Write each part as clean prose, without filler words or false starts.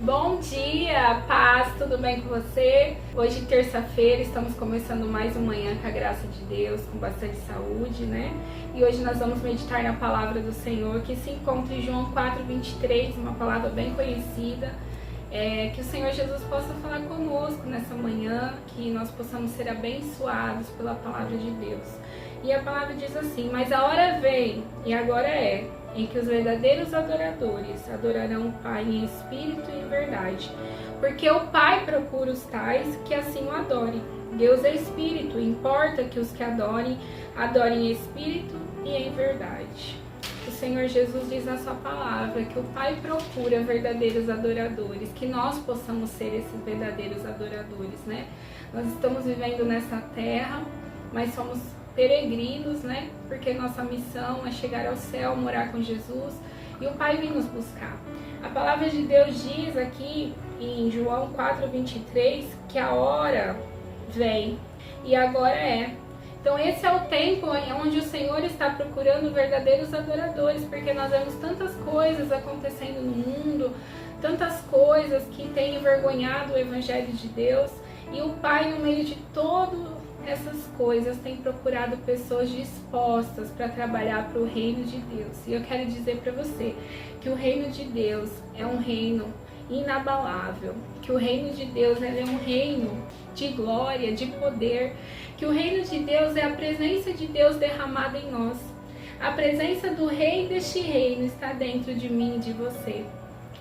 Bom dia, paz, tudo bem com você? Hoje, terça-feira, estamos começando mais uma manhã com a graça de Deus, com bastante saúde, né? E hoje nós vamos meditar na palavra do Senhor, que se encontra em João 4:23, uma palavra bem conhecida. Que o Senhor Jesus possa falar conosco nessa manhã, que nós possamos ser abençoados pela palavra de Deus. E a palavra diz assim: mas a hora vem, e agora é, em que os verdadeiros adoradores adorarão o Pai em espírito e em verdade. Porque o Pai procura os tais que assim o adorem. Deus é espírito, importa que os que adorem em espírito e em verdade. O Senhor Jesus diz na sua palavra que o Pai procura verdadeiros adoradores, que nós possamos ser esses verdadeiros adoradores, né? Nós estamos vivendo nessa terra, mas somos peregrinos, né? Porque nossa missão é chegar ao céu, morar com Jesus, e o Pai vem nos buscar. A palavra de Deus diz aqui em João 4:23 que a hora vem e agora é. Então esse é o tempo onde o Senhor está procurando verdadeiros adoradores, porque nós vemos tantas coisas acontecendo no mundo, tantas coisas que têm envergonhado o Evangelho de Deus, e o Pai, no meio de todo essas coisas, tem procurado pessoas dispostas para trabalhar para o reino de Deus. E eu quero dizer para você que o reino de Deus é um reino inabalável, que o reino de Deus é um reino de glória, de poder, que o reino de Deus é a presença de Deus derramada em nós. A presença do rei deste reino está dentro de mim e de você.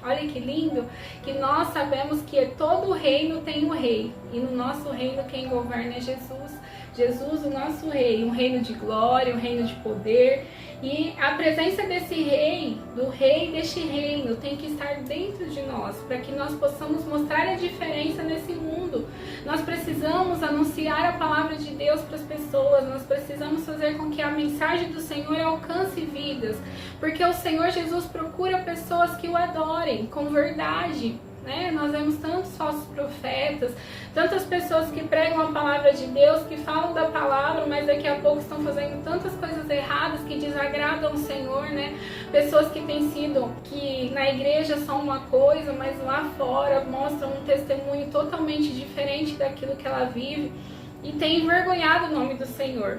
Olha que lindo, que nós sabemos que todo reino tem um rei, e no nosso reino quem governa é Jesus. Jesus, o nosso rei, um reino de glória, um reino de poder, e a presença desse rei, do rei deste reino, tem que estar dentro de nós, para que nós possamos mostrar a diferença nesse mundo. Nós precisamos anunciar a palavra de Deus para as pessoas, nós precisamos fazer com que a mensagem do Senhor alcance vidas, porque o Senhor Jesus procura pessoas que o adorem com verdade. Nós vemos tantos falsos profetas, tantas pessoas que pregam a palavra de Deus, que falam da palavra, mas daqui a pouco estão fazendo tantas coisas erradas que desagradam o Senhor, né? Pessoas que têm sido, que na igreja são uma coisa, mas lá fora mostram um testemunho totalmente diferente daquilo que ela vive, e tem envergonhado o nome do Senhor,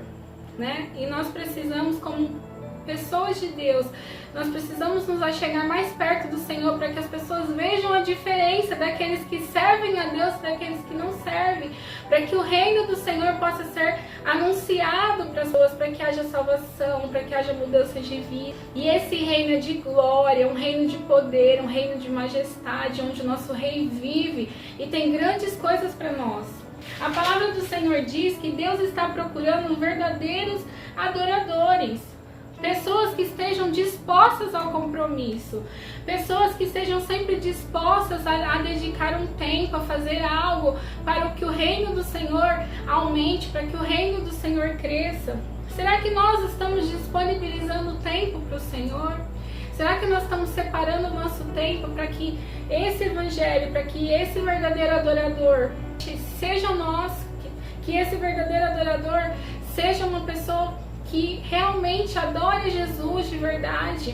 né? E nós precisamos, como pessoas de Deus, nós precisamos nos achegar mais perto do Senhor, para que as pessoas vejam a diferença daqueles que servem a Deus e daqueles que não servem, para que o reino do Senhor possa ser anunciado para as pessoas, para que haja salvação, para que haja mudança de vida. E esse reino é de glória, um reino de poder, um reino de majestade, onde o nosso rei vive e tem grandes coisas para nós. A palavra do Senhor diz que Deus está procurando verdadeiros adoradores, pessoas que estejam dispostas ao compromisso, pessoas que estejam sempre dispostas a dedicar um tempo, a fazer algo para que o reino do Senhor aumente, para que o reino do Senhor cresça. Será que nós estamos disponibilizando tempo para o Senhor? Será que nós estamos separando o nosso tempo para que esse evangelho, para que esse verdadeiro adorador seja nós, que esse verdadeiro adorador seja uma pessoa que realmente adore Jesus de verdade?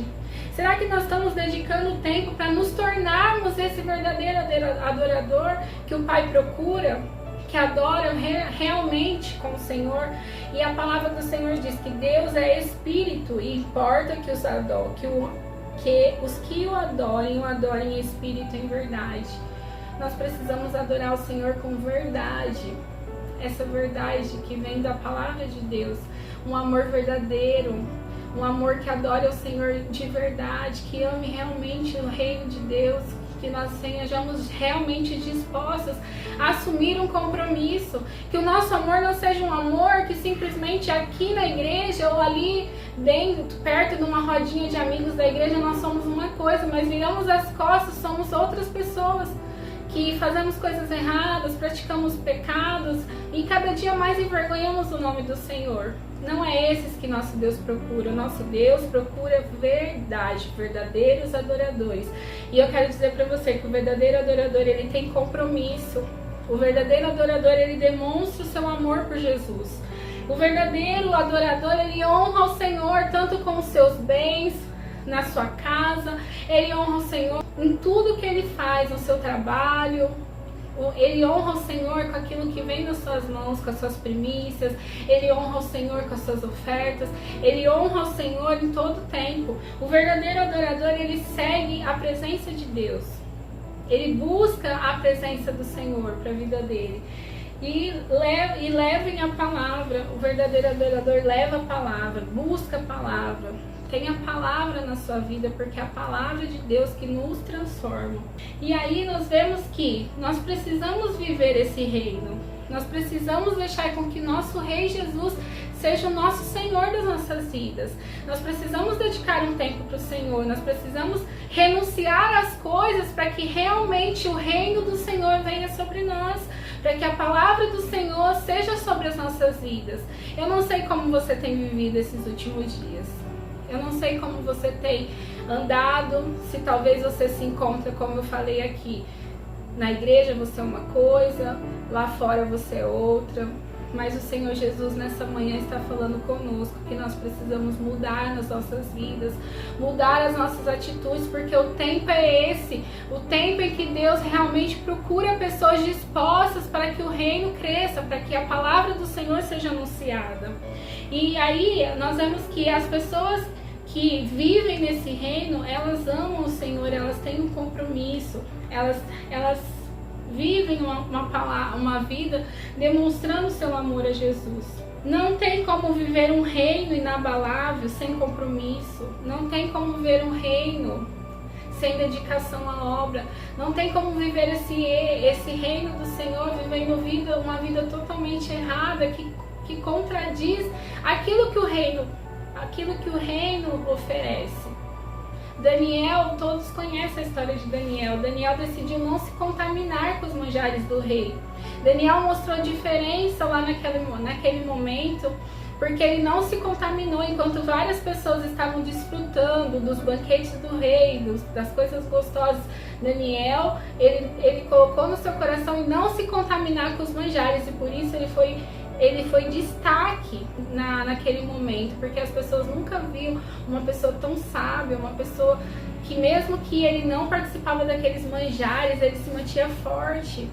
Será que nós estamos dedicando tempo para nos tornarmos esse verdadeiro adorador que o Pai procura, que adora realmente com o Senhor? E a palavra do Senhor diz que Deus é espírito, e importa que os que o adorem em espírito e em verdade. Nós precisamos adorar o Senhor com verdade, essa verdade que vem da palavra de Deus, um amor verdadeiro, um amor que adore ao Senhor de verdade, que ame realmente o reino de Deus, que nós sejamos realmente dispostos a assumir um compromisso, que o nosso amor não seja um amor que simplesmente aqui na igreja ou ali dentro, perto de uma rodinha de amigos da igreja, nós somos uma coisa, mas viramos as costas, somos outras pessoas, que fazemos coisas erradas, praticamos pecados e cada dia mais envergonhamos o nome do Senhor. Não é esses que nosso Deus procura. O nosso Deus procura verdade, verdadeiros adoradores. E eu quero dizer para você que o verdadeiro adorador, ele tem compromisso. O verdadeiro adorador, ele demonstra o seu amor por Jesus. O verdadeiro adorador, ele honra o Senhor tanto com os seus bens, na sua casa, ele honra o Senhor em tudo que ele faz, no seu trabalho. Ele honra o Senhor com aquilo que vem das suas mãos, com as suas primícias. Ele honra o Senhor com as suas ofertas. Ele honra o Senhor em todo tempo. O verdadeiro adorador, ele segue a presença de Deus. Ele busca a presença do Senhor para a vida dele. E levem a palavra. O verdadeiro adorador leva a palavra, busca a palavra. Tem a palavra na sua vida, porque é a palavra de Deus que nos transforma. E aí nós vemos que nós precisamos viver esse reino. Nós precisamos deixar com que nosso Rei Jesus seja o nosso Senhor das nossas vidas. Nós precisamos dedicar um tempo para o Senhor. Nós precisamos renunciar às coisas para que realmente o reino do Senhor venha sobre nós. Para que a palavra do Senhor seja sobre as nossas vidas. Eu não sei como você tem vivido esses últimos dias. Eu não sei como você tem andado, se talvez você se encontra, como eu falei aqui, na igreja você é uma coisa, lá fora você é outra, mas o Senhor Jesus nessa manhã está falando conosco que nós precisamos mudar nas nossas vidas, mudar as nossas atitudes, porque o tempo é esse, o tempo em que Deus realmente procura pessoas dispostas para que o reino cresça, para que a palavra do Senhor seja anunciada. E aí nós vemos que as pessoas que vivem nesse reino, elas amam o Senhor, elas têm um compromisso, elas vivem uma vida demonstrando seu amor a Jesus. Não tem como viver um reino inabalável sem compromisso. Não tem como viver um reino sem dedicação à obra. Não tem como viver esse reino do Senhor vivendo uma vida totalmente errada, que contradiz aquilo que o reino oferece. Daniel, todos conhecem a história de Daniel. Daniel decidiu não se contaminar com os manjares do rei. Daniel mostrou diferença lá naquele momento, porque ele não se contaminou enquanto várias pessoas estavam desfrutando dos banquetes do rei, das coisas gostosas. Daniel, ele colocou no seu coração em não se contaminar com os manjares, e por isso ele foi destaque naquele momento, porque as pessoas nunca viram uma pessoa tão sábia, uma pessoa que mesmo que ele não participava daqueles manjares, ele se mantinha forte,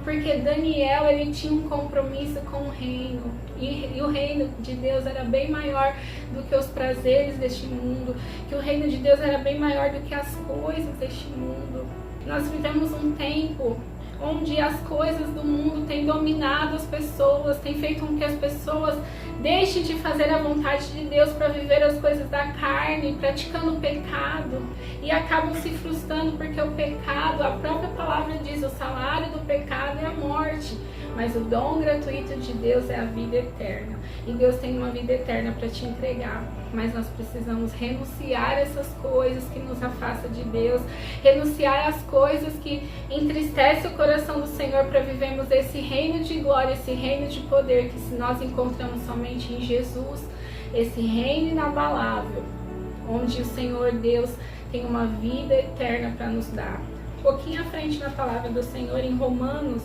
porque Daniel, ele tinha um compromisso com o reino, e o reino de Deus era bem maior do que os prazeres deste mundo, que o reino de Deus era bem maior do que as coisas deste mundo. Nós vivemos um tempo onde as coisas do mundo têm dominado as pessoas, têm feito com que as pessoas deixem de fazer a vontade de Deus para viver as coisas da carne, praticando o pecado, e acabam se frustrando porque o pecado, a própria palavra diz, o salário do pecado é a morte, mas o dom gratuito de Deus é a vida eterna. E Deus tem uma vida eterna para te entregar, mas nós precisamos renunciar a essas coisas que nos afastam de Deus, renunciar às coisas que entristecem o coração do Senhor, para vivermos esse reino de glória, esse reino de poder que nós encontramos somente em Jesus, esse reino inabalável, onde o Senhor Deus tem uma vida eterna para nos dar. Um pouquinho à frente na palavra do Senhor, em Romanos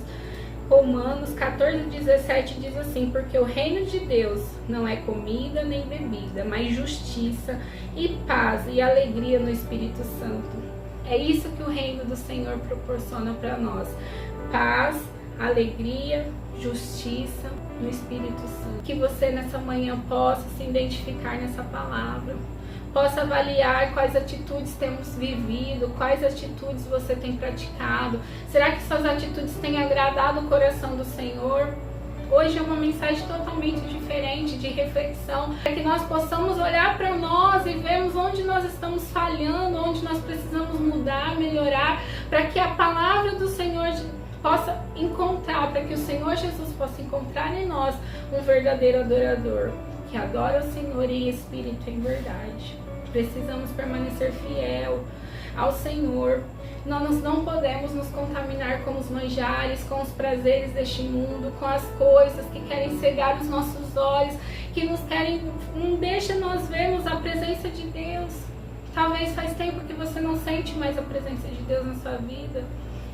14:17 diz assim: porque o reino de Deus não é comida nem bebida, mas justiça e paz e alegria no Espírito Santo. É isso que o reino do Senhor proporciona para nós: paz, alegria, justiça no Espírito Santo. Que você nessa manhã possa se identificar nessa palavra, possa avaliar quais atitudes temos vivido, quais atitudes você tem praticado. Será que suas atitudes têm agradado o coração do Senhor? Hoje é uma mensagem totalmente diferente, de reflexão, para que nós possamos olhar para nós e vermos onde nós estamos falhando, onde nós precisamos mudar, melhorar, para que a palavra do Senhor possa encontrar, para que o Senhor Jesus possa encontrar em nós um verdadeiro adorador, que adora o Senhor em espírito e em verdade. Precisamos permanecer fiel ao Senhor. Nós não podemos nos contaminar com os manjares, com os prazeres deste mundo, com as coisas que querem cegar os nossos olhos, que não deixa nós vermos a presença de Deus. Talvez faz tempo que você não sente mais a presença de Deus na sua vida.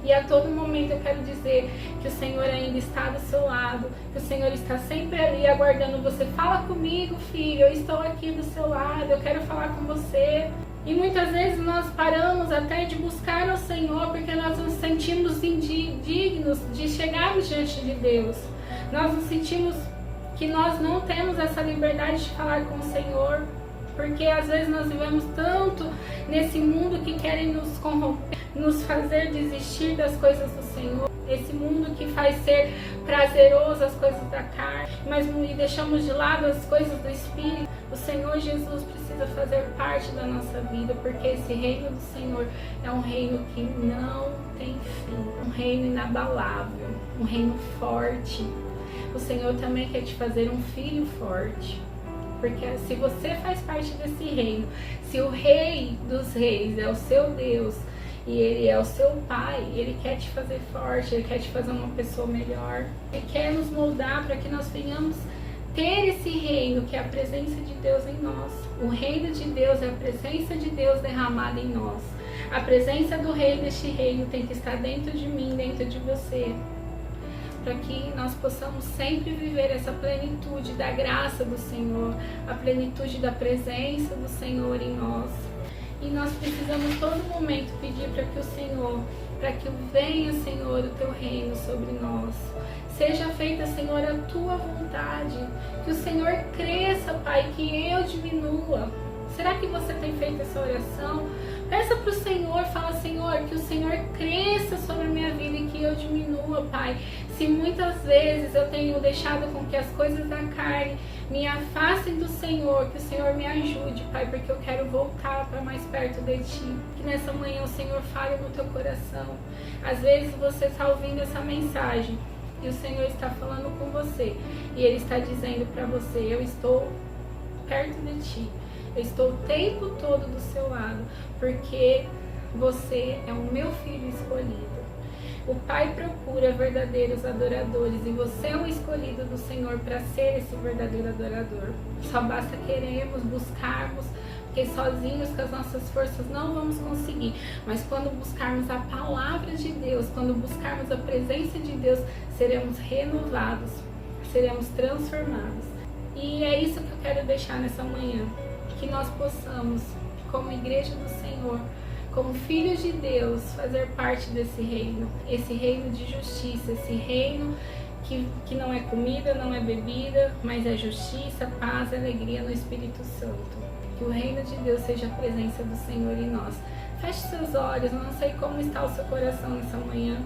E a todo momento eu quero dizer que o Senhor ainda está do seu lado, que o Senhor está sempre ali aguardando você. Fala comigo, filho, eu estou aqui do seu lado, eu quero falar com você. E muitas vezes nós paramos até de buscar ao Senhor porque nós nos sentimos indignos de chegarmos diante de Deus. Nós nos sentimos que nós não temos essa liberdade de falar com o Senhor, porque às vezes nós vivemos tanto nesse mundo que querem nos corromper, nos fazer desistir das coisas do Senhor. Esse mundo que faz ser prazeroso as coisas da carne, mas deixamos de lado as coisas do Espírito. O Senhor Jesus precisa fazer parte da nossa vida, porque esse reino do Senhor é um reino que não tem fim, um reino inabalável, um reino forte. O Senhor também quer te fazer um filho forte, porque se você faz parte desse reino, se o Rei dos Reis é o seu Deus, e Ele é o seu Pai, Ele quer te fazer forte, Ele quer te fazer uma pessoa melhor. Ele quer nos moldar para que nós venhamos ter esse reino, que é a presença de Deus em nós. O reino de Deus é a presença de Deus derramada em nós. A presença do Rei deste reino tem que estar dentro de mim, dentro de você, para que nós possamos sempre viver essa plenitude da graça do Senhor, a plenitude da presença do Senhor em nós. E nós precisamos todo momento pedir para que o Senhor, para que venha, Senhor, o teu reino sobre nós. Seja feita, Senhor, a tua vontade. Que o Senhor cresça, Pai, que eu diminua. Será que você tem feito essa oração? Peça para o Senhor, fala, Senhor, que o Senhor cresça sobre a minha vida e que eu diminua, Pai. Se muitas vezes eu tenho deixado com que as coisas da carne me afastem do Senhor, que o Senhor me ajude, Pai, porque eu quero voltar para mais perto de Ti. Que nessa manhã o Senhor fale no teu coração. Às vezes você está ouvindo essa mensagem e o Senhor está falando com você e Ele está dizendo para você, eu estou perto de Ti. Eu estou o tempo todo do seu lado, porque você é o meu filho escolhido. O Pai procura verdadeiros adoradores e você é um escolhido do Senhor para ser esse verdadeiro adorador. Só basta querermos, buscarmos, porque sozinhos com as nossas forças não vamos conseguir. Mas quando buscarmos a palavra de Deus, quando buscarmos a presença de Deus, seremos renovados, seremos transformados. E é isso que eu quero deixar nessa manhã. Que nós possamos, como igreja do Senhor, como filhos de Deus, fazer parte desse reino, esse reino de justiça, esse reino que não é comida, não é bebida, mas é justiça, paz e alegria no Espírito Santo. Que o reino de Deus seja a presença do Senhor em nós. Feche seus olhos, não sei como está o seu coração nessa manhã,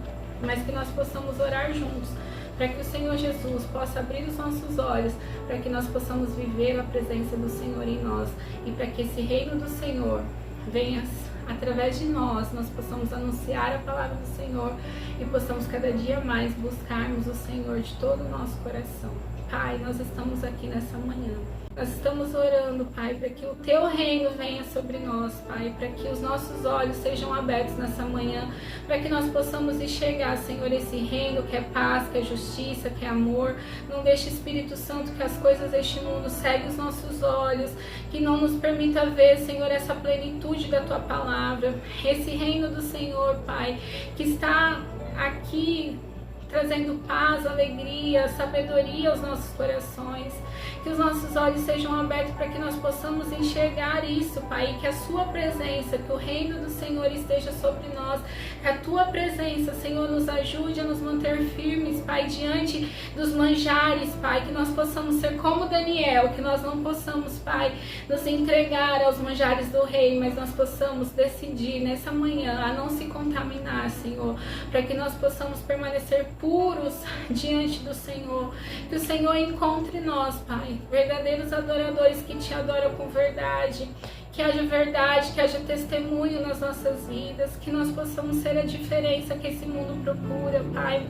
mas que nós possamos orar juntos, para que o Senhor Jesus possa abrir os nossos olhos, para que nós possamos viver a presença do Senhor em nós e para que esse reino do Senhor venha através de nós possamos anunciar a palavra do Senhor e possamos cada dia mais buscarmos o Senhor de todo o nosso coração. Pai, nós estamos aqui nessa manhã. Nós estamos orando, Pai, para que o Teu reino venha sobre nós, Pai, para que os nossos olhos sejam abertos nessa manhã, para que nós possamos enxergar, Senhor, esse reino que é paz, que é justiça, que é amor. Não deixe, Espírito Santo, que as coisas deste mundo ceguem os nossos olhos, que não nos permita ver, Senhor, essa plenitude da Tua palavra, esse reino do Senhor, Pai, que está aqui trazendo paz, alegria, sabedoria aos nossos corações. Que os nossos olhos sejam abertos para que nós possamos enxergar isso, Pai, e que a Sua presença, que o reino do Senhor esteja sobre nós, que a Tua presença, Senhor, nos ajude a nos manter firmes, Pai, diante dos manjares, Pai, que nós possamos ser como Daniel, que nós não possamos, Pai, nos entregar aos manjares do Rei, mas nós possamos decidir nessa manhã a não se contaminar, Senhor, para que nós possamos permanecer puros diante do Senhor, que o Senhor encontre em nós, Pai, verdadeiros adoradores que Te adoram com verdade, que haja verdade, que haja testemunho nas nossas vidas, que nós possamos ser a diferença que esse mundo procura, Pai,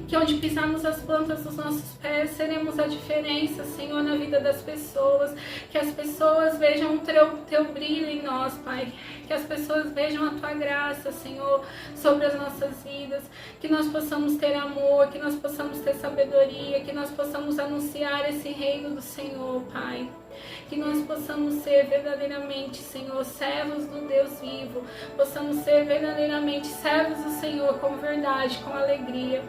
que onde pisarmos as plantas dos nossos pés, seremos a diferença, Senhor, na vida das pessoas, que as pessoas vejam o Teu brilho em nós, Pai, que as pessoas vejam a Tua graça, Senhor, sobre as nossas vidas, que nós possamos ter amor, que nós possamos ter sabedoria, que nós possamos anunciar esse reino do Senhor, Pai. Que nós possamos ser verdadeiramente, Senhor, servos do Deus vivo, possamos ser verdadeiramente servos do Senhor com verdade, com alegria.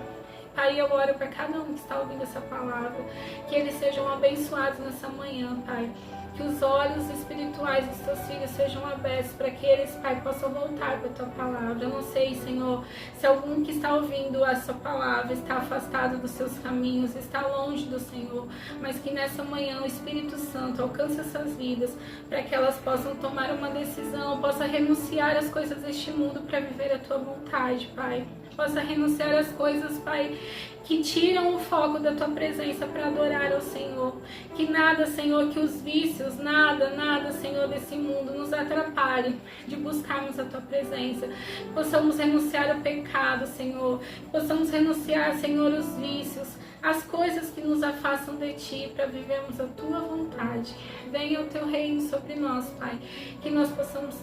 Pai, eu oro para cada um que está ouvindo essa palavra, que eles sejam abençoados nessa manhã, Pai. Que os olhos espirituais dos teus filhos sejam abertos para que eles, Pai, possam voltar para a tua palavra. Eu não sei, Senhor, se algum que está ouvindo a sua palavra está afastado dos seus caminhos, está longe do Senhor, mas que nessa manhã o Espírito Santo alcance essas vidas para que elas possam tomar uma decisão, possam renunciar às coisas deste mundo para viver a tua vontade, Pai. Possa renunciar às coisas, Pai, que tiram o foco da tua presença para adorar ao Senhor. Que nada, Senhor, que os vícios, nada, Senhor, desse mundo nos atrapalhe de buscarmos a tua presença. Possamos renunciar ao pecado, Senhor. Possamos renunciar, Senhor, os vícios, as coisas que nos afastam de ti para vivermos a tua vontade. Venha o teu reino sobre nós, Pai. Que nós possamos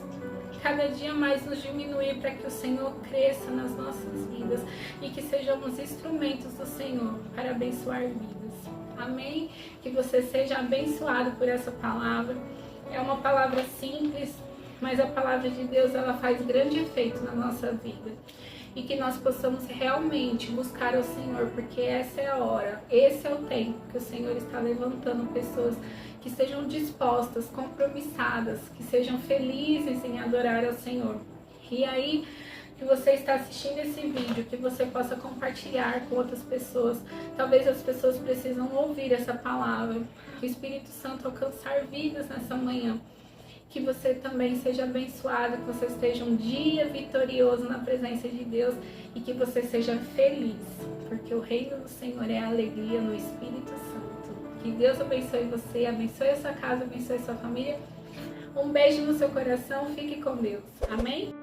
cada dia mais nos diminuir para que o Senhor cresça nas nossas vidas e que sejamos instrumentos do Senhor para abençoar vidas. Amém? Que você seja abençoado por essa palavra. É uma palavra simples, mas a palavra de Deus ela faz grande efeito na nossa vida. E que nós possamos realmente buscar o Senhor, porque essa é a hora, esse é o tempo que o Senhor está levantando pessoas que sejam dispostas, compromissadas, que sejam felizes em adorar ao Senhor. E aí, que você está assistindo esse vídeo, que você possa compartilhar com outras pessoas. Talvez as pessoas precisam ouvir essa palavra. O Espírito Santo alcançar vidas nessa manhã. Que você também seja abençoado, que você esteja um dia vitorioso na presença de Deus e que você seja feliz, porque o reino do Senhor é a alegria no Espírito Santo. Que Deus abençoe você, abençoe a sua casa, abençoe a sua família. Um beijo no seu coração, fique com Deus. Amém?